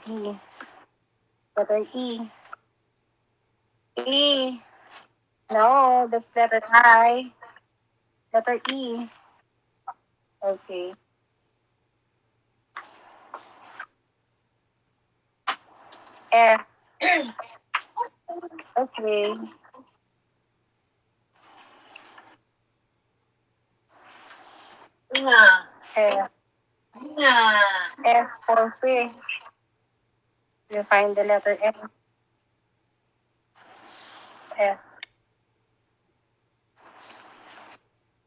E. Letter E. E. No, that's letter I. Letter E. Okay. F. Okay. F. F for fish. You find the letter F. F.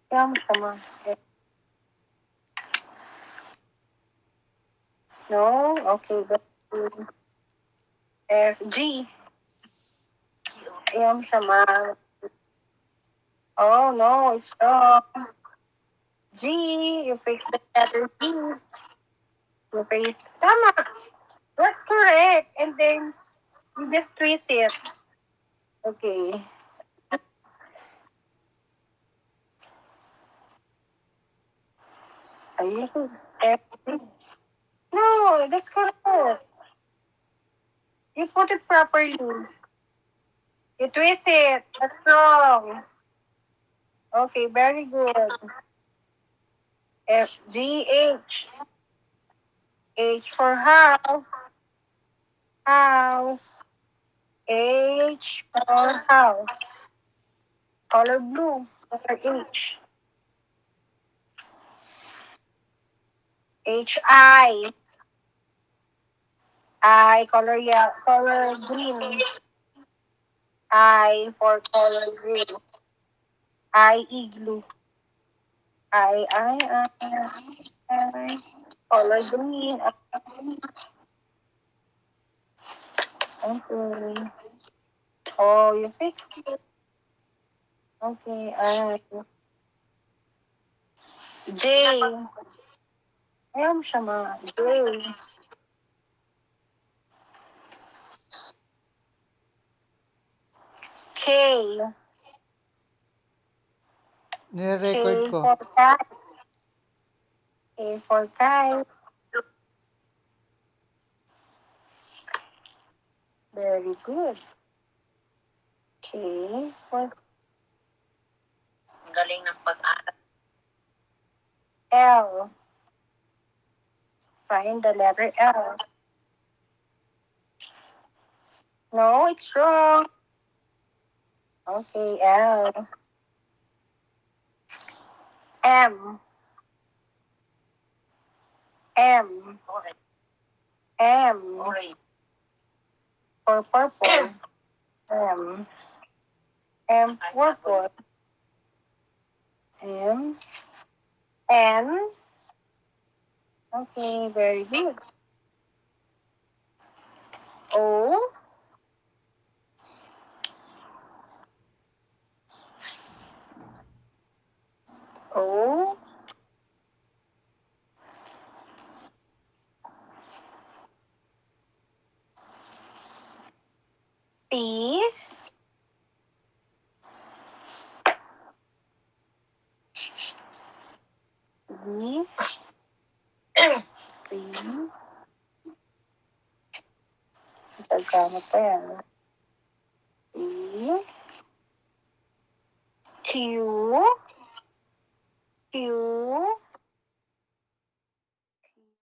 Kaya mo sama. F. No? Okay. F. G. Kaya mo sama. Oh, no. It's wrong. G. You fix the letter G. You fix. Tama. That's correct. And then, you just twist it. Okay. Ayun. F. No, that's correct. You put it properly. You twist it. That's wrong. Okay, very good. F G H. H for house. House. H for house. Color blue. Letter H. H I. I color color green. I for color green. I igloo. I. Color green. Okay. Oh, you fixed it. Okay. J. Ayaw mo siya J. K. Nire-record K ko. for cat. K for kite. Very good. K for Galing ng pag-aaral. L. Find the letter L. No, it's wrong. Okay, L. M. M. M. Orange. For purple. M. M for purple. M. N. Okay, very good. O. O. P. D. P. Tagkama pa yan. E. Q. Q.